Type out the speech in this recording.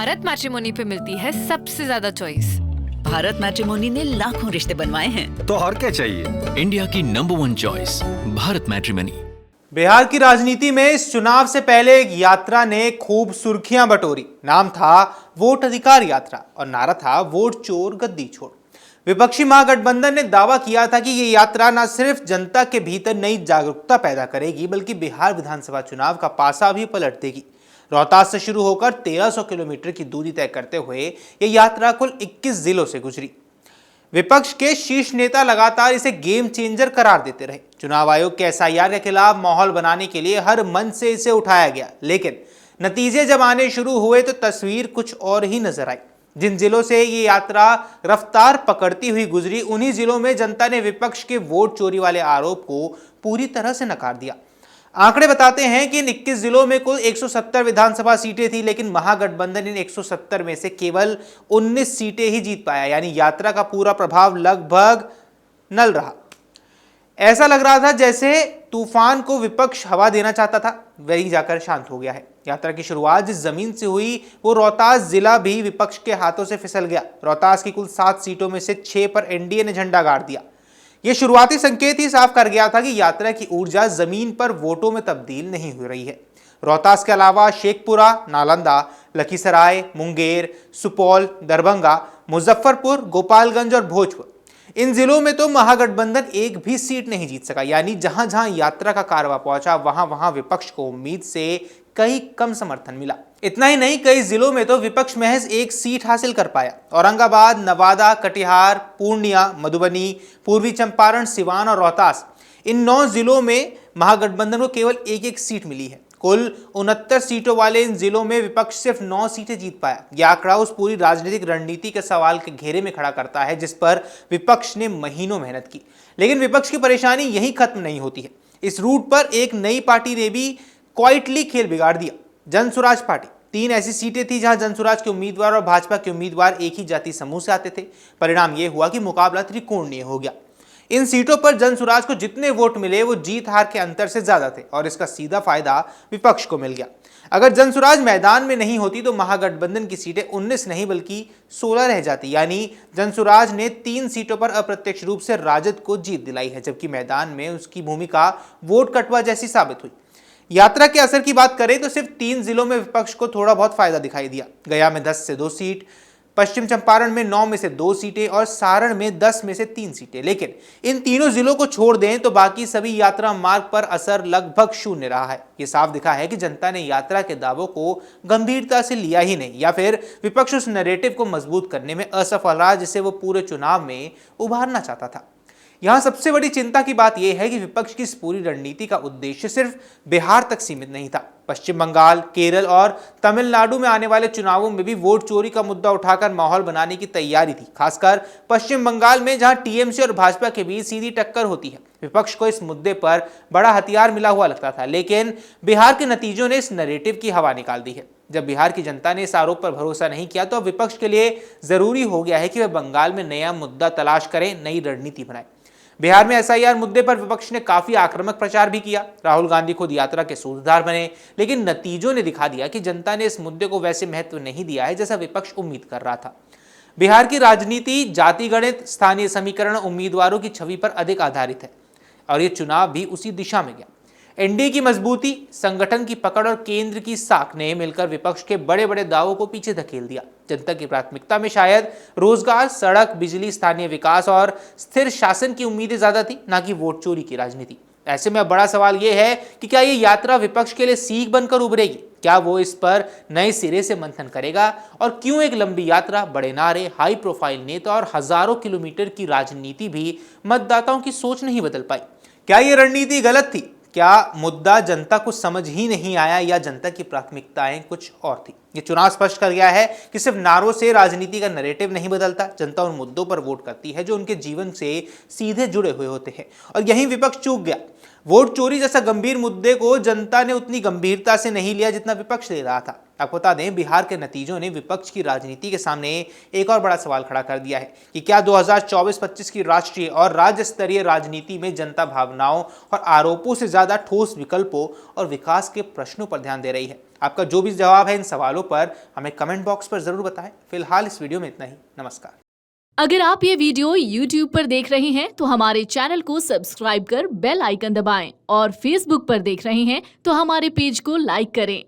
Bharat matrimony पे मिलती है सबसे ज्यादा चॉइस। भारत मैट्रिमोनी ने लाखों रिश्ते बनवाए हैं। तो और क्या चाहिए? इंडिया की number 1 choice Bharat matrimony. Bihar की राजनीति में इस चुनाव से पहले एक यात्रा ने खूब सुर्खियां बटोरी। नाम था वोट अधिकार यात्रा और नारा था वोट चोर गद्दी छोड़। विपक्षी महागठबंधन ने दावा किया था कि ये यात्रा न सिर्फ जनता के भीतर नई जागरूकता पैदा करेगी बल्कि बिहार विधानसभा चुनाव का पासा भी पलट देगी। रोहतास से शुरू होकर 1300 किलोमीटर की दूरी तय करते हुए ये यात्रा कुल 21 जिलों से गुजरी। विपक्ष के शीर्ष नेता लगातार इसे गेम चेंजर करार देते रहे। चुनाव आयोग के एसआईआर के खिलाफ माहौल बनाने के लिए हर मंच से इसे उठाया गया, लेकिन नतीजे जब आने शुरू हुए तो तस्वीर कुछ और ही नजर आई। जिन जिलों से ये यात्रा रफ्तार पकड़ती हुई गुजरी, उन्हीं जिलों में जनता ने विपक्ष के वोट चोरी वाले आरोप को पूरी तरह से नकार दिया। आंकड़े बताते हैं कि इन 21 जिलों में कुल 170 विधानसभा सीटें थी, लेकिन महागठबंधन इन 170 में से केवल 19 सीटें ही जीत पाया। यानी यात्रा का पूरा प्रभाव लगभग नल रहा। ऐसा लग रहा था जैसे तूफान को विपक्ष हवा देना चाहता था, वही जाकर शांत हो गया है। यात्रा की शुरुआत जिस जमीन से हुई वो रोहतास जिला भी विपक्ष के हाथों से फिसल गया। रोहतास की कुल 7 सीटों में से 6 पर एनडीए ने झंडा गाड़ दिया। ये शुरुआती संकेत ही साफ कर गया था कि यात्रा की ऊर्जा जमीन पर वोटों में तब्दील नहीं हो रही है। रोहतास के अलावा शेखपुरा, नालंदा, लखीसराय, मुंगेर, सुपौल, दरभंगा, मुजफ्फरपुर, गोपालगंज और भोजपुर, इन जिलों में तो महागठबंधन एक भी सीट नहीं जीत सका। यानी जहां जहां यात्रा का कारवा पहुंचा वहां वहां विपक्ष को उम्मीद से कहीं कम समर्थन मिला। इतना ही नहीं, कई जिलों में तो विपक्ष महज एक सीट हासिल कर पाया। औरंगाबाद, नवादा, कटिहार, पूर्णिया, मधुबनी, पूर्वी चंपारण, सिवान और रोहतास, इन 9 जिलों में महागठबंधन को केवल एक एक सीट मिली है। कुल 69 सीटों वाले इन जिलों में विपक्ष सिर्फ 9 सीटें जीत पाया। यह आंकड़ा उस पूरी राजनीतिक रणनीति के सवाल के घेरे में खड़ा करता है जिस पर विपक्ष ने महीनों मेहनत की। लेकिन विपक्ष की परेशानी यही खत्म नहीं होती है। इस रूट पर एक नई पार्टी ने भी क्वाइटली खेल बिगाड़ दिया, जनसुराज पार्टी। 3 ऐसी सीटें थी जहां जनसुराज के उम्मीदवार और भाजपा के उम्मीदवार एक ही जाति समूह से आते थे। परिणाम यह हुआ कि मुकाबला त्रिकोणीय हो गया। इन सीटों पर जनसुराज को जितने वोट मिले वो जीत हार के अंतर से ज्यादा थे और इसका सीधा फायदा विपक्ष को मिल गया। अगर जनसुराज मैदान में नहीं होती तो महागठबंधन की सीटें 19 नहीं बल्कि 16 रह जाती। यानी जनसुराज ने 3 सीटों पर अप्रत्यक्ष रूप से राजद को जीत दिलाई है, जबकि मैदान में उसकी भूमिका वोट कटवा जैसी साबित हुई। यात्रा के असर की बात करें तो सिर्फ 3 जिलों में विपक्ष को थोड़ा बहुत फायदा दिखाई दिया। गया में 10 से 2 सीट, पश्चिम चंपारण में 9 में से 2 सीटें और सारण में 10 में से 3 सीटें। लेकिन इन तीनों जिलों को छोड़ दें तो बाकी सभी यात्रा मार्ग पर असर लगभग शून्य रहा है। ये साफ दिखा है कि जनता ने यात्रा के दावों को गंभीरता से लिया ही नहीं, या फिर विपक्ष उस नैरेटिव को मजबूत करने में असफल रहा जिसे वो पूरे चुनाव में उभारना चाहता था। यहां सबसे बड़ी चिंता की बात यह है कि विपक्ष की इस पूरी रणनीति का उद्देश्य सिर्फ बिहार तक सीमित नहीं था। पश्चिम बंगाल, केरल और तमिलनाडु में आने वाले चुनावों में भी वोट चोरी का मुद्दा उठाकर माहौल बनाने की तैयारी थी। खासकर पश्चिम बंगाल में जहां टीएमसी और भाजपा के बीच सीधी टक्कर होती है, विपक्ष को इस मुद्दे पर बड़ा हथियार मिला हुआ लगता था। लेकिन बिहार के नतीजों ने इस नैरेटिव की हवा निकाल दी है। जब बिहार की जनता ने इस आरोप पर भरोसा नहीं किया तो अब विपक्ष के लिए जरूरी हो गया है कि वह बंगाल में नया मुद्दा तलाश करें, नई रणनीति बनाए। बिहार में एसआईआर मुद्दे पर विपक्ष ने काफी आक्रामक प्रचार भी किया। राहुल गांधी खुद यात्रा के सूत्रधार बने, लेकिन नतीजों ने दिखा दिया कि जनता ने इस मुद्दे को वैसे महत्व नहीं दिया है जैसा विपक्ष उम्मीद कर रहा था। बिहार की राजनीति जाति गणित, स्थानीय समीकरण, उम्मीदवारों की छवि पर अधिक आधारित है और ये चुनाव भी उसी दिशा में गया। एनडीए की मजबूती, संगठन की पकड़ और केंद्र की साख ने मिलकर विपक्ष के बड़े बड़े दावों को पीछे धकेल दिया। जनता की प्राथमिकता में शायद रोजगार, सड़क, बिजली, स्थानीय विकास और स्थिर शासन की उम्मीदें ज्यादा थी, ना कि वोट चोरी की राजनीति। ऐसे में अब बड़ा सवाल यह है कि क्या ये यात्रा विपक्ष के लिए सीख बनकर उभरेगी? क्या वो इस पर नए सिरे से मंथन करेगा? और क्यों एक लंबी यात्रा, बड़े नारे, हाई प्रोफाइल नेता और हजारों किलोमीटर की राजनीति भी मतदाताओं की सोच नहीं बदल पाई? क्या ये रणनीति गलत थी? क्या मुद्दा जनता को समझ ही नहीं आया या जनता की प्राथमिकताएं कुछ और थी? ये चुनाव स्पष्ट कर गया है कि सिर्फ नारों से राजनीति का नैरेटिव नहीं बदलता। जनता उन मुद्दों पर वोट करती है जो उनके जीवन से सीधे जुड़े हुए होते हैं और यही विपक्ष चूक गया। वोट चोरी जैसा गंभीर मुद्दे को जनता ने उतनी गंभीरता से नहीं लिया जितना विपक्ष ले रहा था। आपको बता दें, बिहार के नतीजों ने विपक्ष की राजनीति के सामने एक और बड़ा सवाल खड़ा कर दिया है कि क्या 2024-25 की राष्ट्रीय और राज्य स्तरीय राजनीति में जनता भावनाओं और आरोपों से ज्यादा ठोस विकल्पों और विकास के प्रश्नों पर ध्यान दे रही है। आपका जो भी जवाब है इन सवालों पर हमें कमेंट बॉक्स पर जरूर बताएं। फिलहाल इस वीडियो में इतना ही। नमस्कार। अगर आप ये वीडियो YouTube पर देख रहे हैं तो हमारे चैनल को सब्सक्राइब कर बेल आइकन दबाएं और Facebook पर देख रहे हैं तो हमारे पेज को लाइक करें।